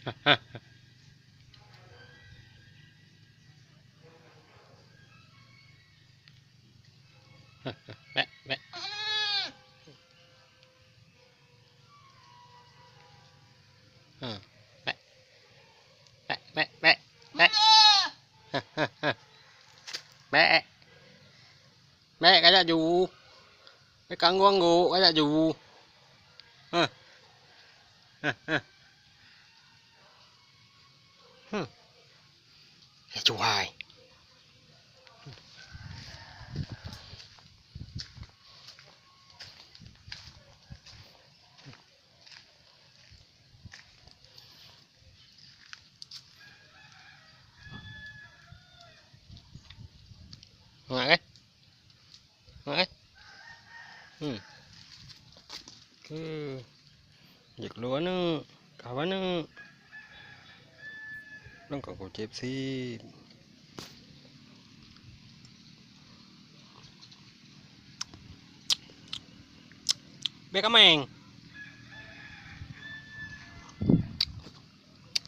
Mẹ mẹ mẹ mẹ mẹ mẹ mẹ mẹ mẹ cái là dù cái càng ngoan ngủ cái là dù cái chú hai ngại cái ngại cái giật lúa nó cả quá nó còn cổ chép xí bé cá mèn